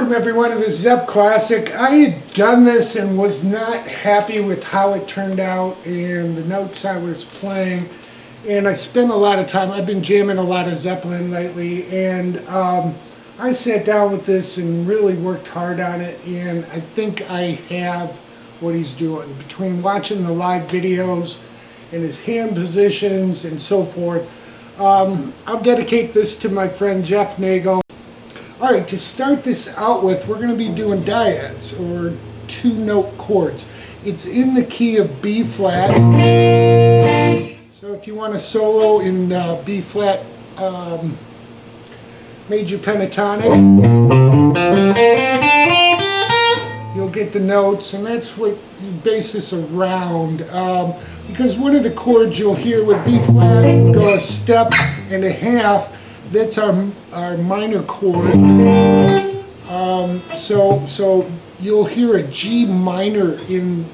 Welcome everyone to the Zepp Classic. I had done this and was not happy with how it turned out and the notes I was playing, and I spent a lot of time. I've been jamming a lot of Zeppelin lately, and I sat down with this and really worked hard on it, and I think I have what he's doing. Between watching the live videos and his hand positions and so forth, I'll dedicate this to my friend Jeff Nago. Alright, to start this out with, we're going to be doing dyads, or two-note chords. It's in the key of B flat. So if you want to solo in B flat major pentatonic, you'll get the notes, and that's what you base this around. Because one of the chords you'll hear with B flat will go a step and a half. That's our minor chord. So you'll hear a G minor in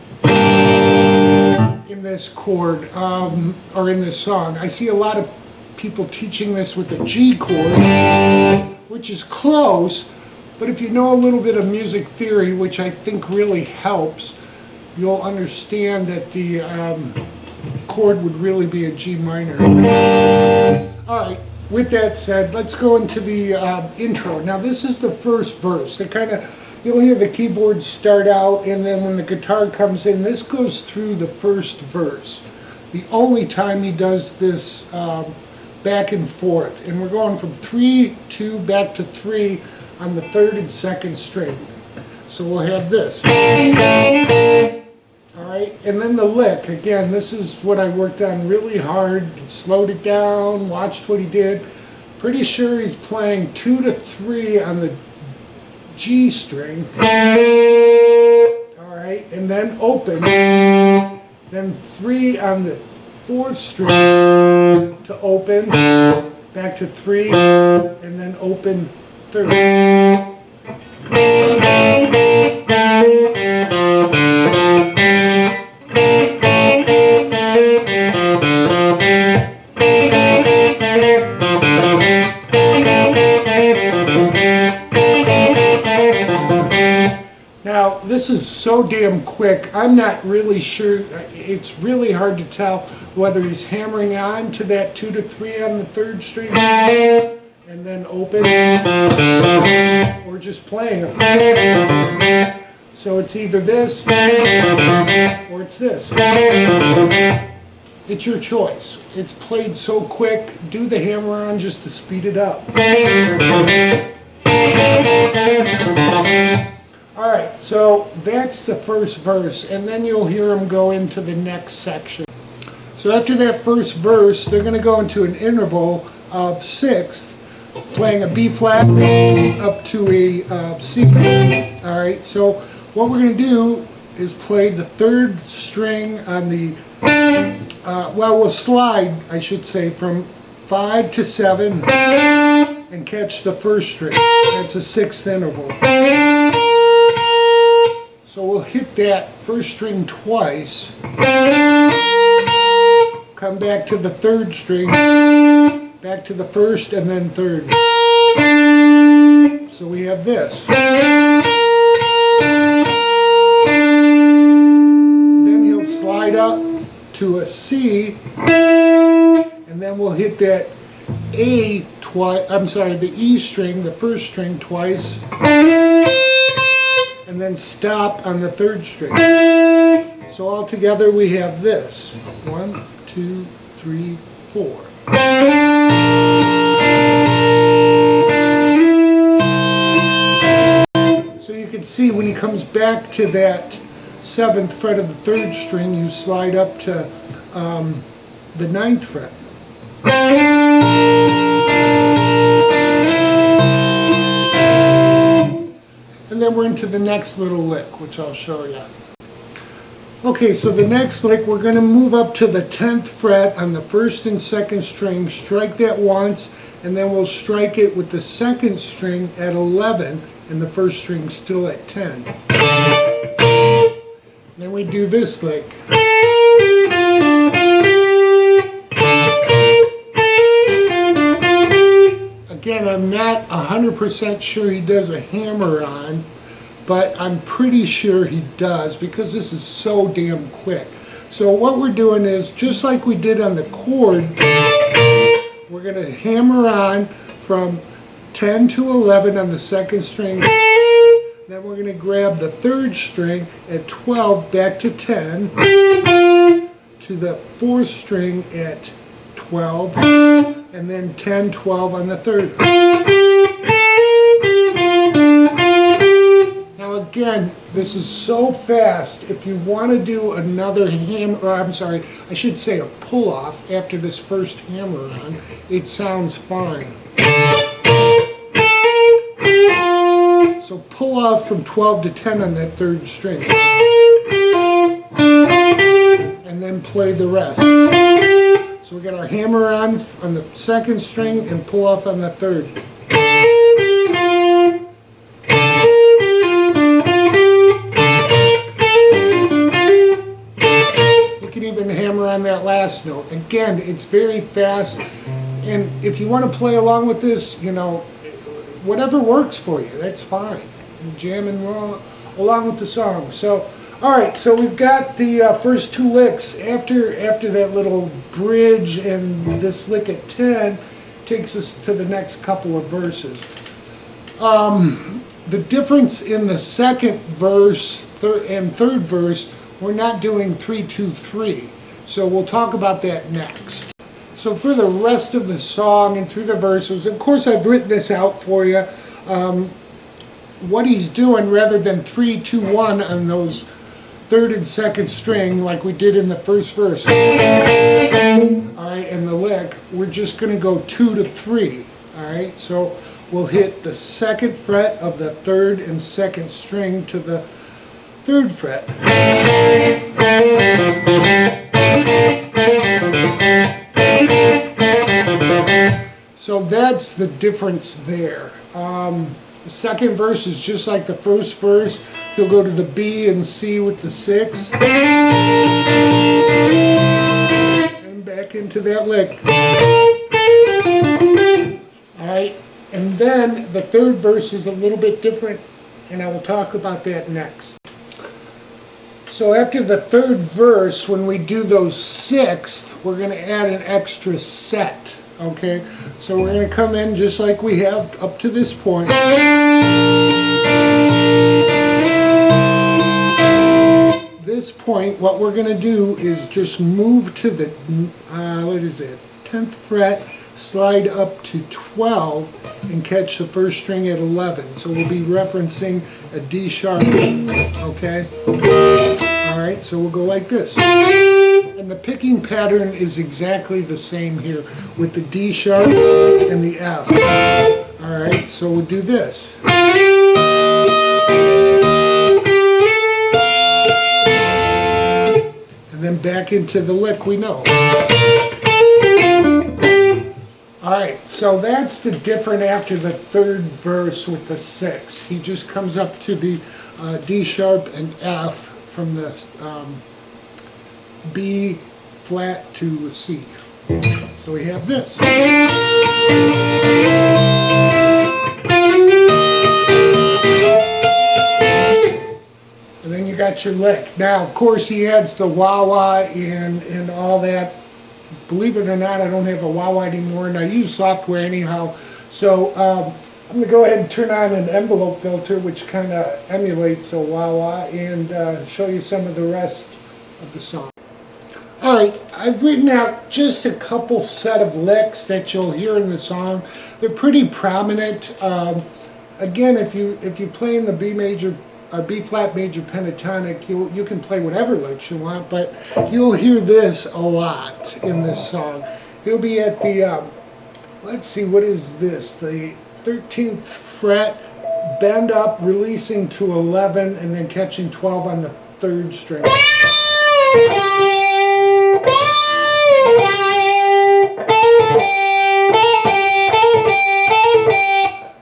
this chord, or in this song. I see a lot of people teaching this with the G chord, which is close, but if you know a little bit of music theory, which I think really helps, you'll understand that the chord would really be a G minor. Alright. With that said, let's go into the intro. Now this is the first verse. You'll hear the keyboards start out, and then when the guitar comes in, this goes through the first verse. The only time he does this back and forth. And we're going from 3, 2, back to 3 on the third and second string. So we'll have this. Alright, and then the lick. Again, this is what I worked on really hard. Slowed it down, watched what he did. Pretty sure he's playing 2 to 3 on the G string. Alright, and then open. Then 3 on the 4th string to open. Back to 3, and then open 3rd. Now, this is so damn quick, I'm not really sure. It's really hard to tell whether he's hammering on to that 2 to 3 on the 3rd string and then open, or just playing it. So it's either this or it's this. It's your choice. It's played so quick. Do the hammer on just to speed it up. Alright, so that's the first verse, and then you'll hear him go into the next section. So after that first verse, they're going to go into an interval of 6th, playing a B flat up to a C. Alright, so what we're going to do is play the 3rd string on the, we'll slide, I should say, from 5 to 7 and catch the 1st string. That's a 6th interval. So we'll hit that 1st string twice, come back to the 3rd string, back to the 1st, and then 3rd. So we have this. Then he'll slide up to a C, and then we'll hit that A twice, the E string, the 1st string twice, and then stop on the 3rd string. So all together we have this. 1, 2, 3, 4. So you can see when he comes back to that 7th fret of the 3rd string, you slide up to the 9th fret. And then we're into the next little lick, which I'll show you. Okay, so the next lick, we're going to move up to the 10th fret on the 1st and 2nd string, strike that once, and then we'll strike it with the 2nd string at 11, and the 1st string still at 10. Then we do this lick. Again, I'm not 100% sure he does a hammer-on, but I'm pretty sure he does because this is so damn quick. So what we're doing is, just like we did on the chord, we're going to hammer on from 10 to 11 on the second string. Then we're going to grab the third string at 12 back to 10, to the fourth string at 12, and then 10, 12 on the third. Now again, this is so fast. If you want to do another I should say a pull-off after this first hammer-on, it sounds fine. So pull off from 12 to 10 on that third string. And then play the rest. So we got our hammer on the second string and pull off on the third. You can even hammer on that last note. Again, it's very fast. And if you want to play along with this, you know, whatever works for you, that's fine. You're jamming along with the song. So, all right, so we've got the first two licks. After that little bridge and this lick at 10 takes us to the next couple of verses. The difference in the second verse and third verse, we're not doing 3-2-3. So we'll talk about that next. So for the rest of the song and through the verses, of course I've written this out for you. What he's doing, rather than 3-2-1 on those third and second string like we did in the first verse, all right, and the lick, we're just going to go 2-3. All right, so we'll hit the second fret of the third and second string to the third fret. So that's the difference there. The second verse is just like the first verse. He'll go to the B and C with the sixth. And back into that lick. Alright, and then the third verse is a little bit different, and I will talk about that next. So after the third verse, when we do those sixths, we're going to add an extra set. Okay, so we're going to come in just like we have up to this point. This point, what we're going to do is just move to the, 10th fret, slide up to 12, and catch the first string at 11. So we'll be referencing a D sharp, okay? Alright, so we'll go like this. And the picking pattern is exactly the same here with the D sharp and the F. Alright, so we'll do this. And then back into the lick we know. Alright, so that's the different after the third verse with the sixth. He just comes up to the D sharp and F from the B flat to C. So we have this. And then you got your lick. Now, of course, he adds the wah-wah and all that. Believe it or not, I don't have a wah-wah anymore, and I use software anyhow. So I'm going to go ahead and turn on an envelope filter, which kind of emulates a wah-wah, and show you some of the rest of the song. Alright, I've written out just a couple set of licks that you'll hear in the song. They're pretty prominent. Again, if you play in the B major or B flat major pentatonic, you can play whatever licks you want, but you'll hear this a lot in this song. He'll be at the let's see, what is this? The 13th fret, bend up, releasing to 11, and then catching 12 on the third string.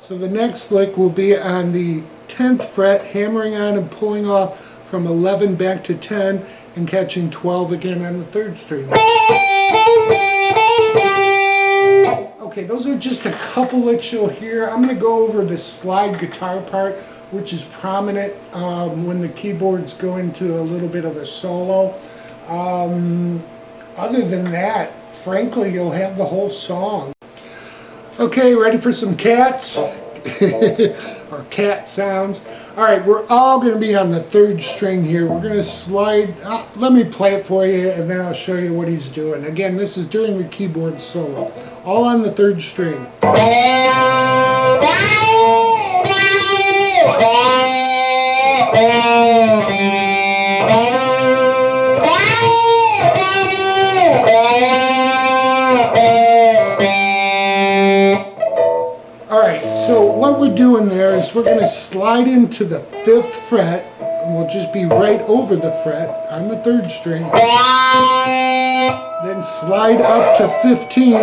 So the next lick will be on the 10th fret, hammering on and pulling off from 11 back to 10 and catching 12 again on the third string. Okay, those are just a couple licks you'll hear. I'm going to go over the slide guitar part, which is prominent when the keyboards go into a little bit of a solo. Other than that, frankly, you'll have the whole song. Okay, ready for some cats? Or cat sounds. Alright, we're all going to be on the 3rd string here. We're going to slide. Let me play it for you and then I'll show you what he's doing. Again, this is during the keyboard solo. All on the 3rd string. Alright, so what we're doing there is we're going to slide into the 5th fret, and we'll just be right over the fret on the 3rd string. Then slide up to 15,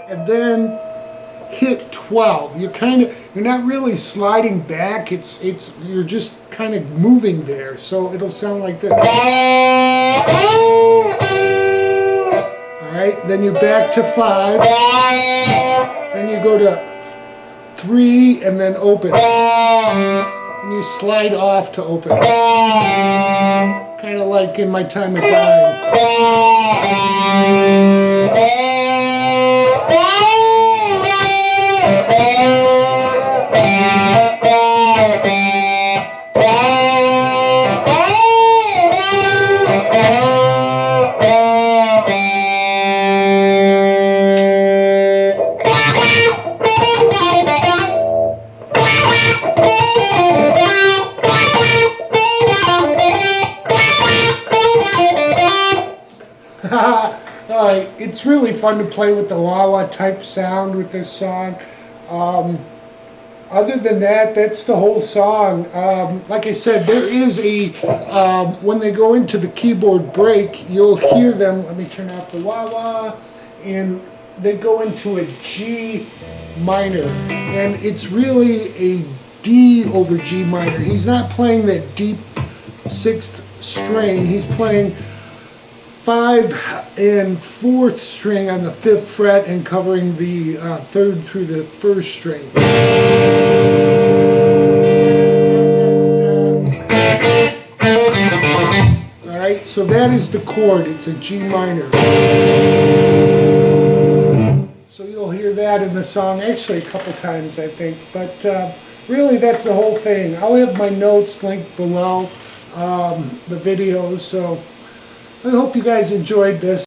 and then hit 12. You're not really sliding back, you're just kind of moving there, so it'll sound like this. Alright, then you're back to 5. Then you go to 3 and then open. And you slide off to open. Kind of like In My Time of Dying. Alright, it's really fun to play with the wah-wah type sound with this song. Other than that, that's the whole song. Like I said, there is a, when they go into the keyboard break, you'll hear them, let me turn off the wah-wah, and they go into a G minor, and it's really a D over G minor. He's not playing that deep 6th string, he's playing 5 and 4th string on the 5th fret and covering the 3rd through the 1st string. Alright, so that is the chord. It's a G minor. So you'll hear that in the song actually a couple times, I think. But really, that's the whole thing. I'll have my notes linked below the video, so I hope you guys enjoyed this.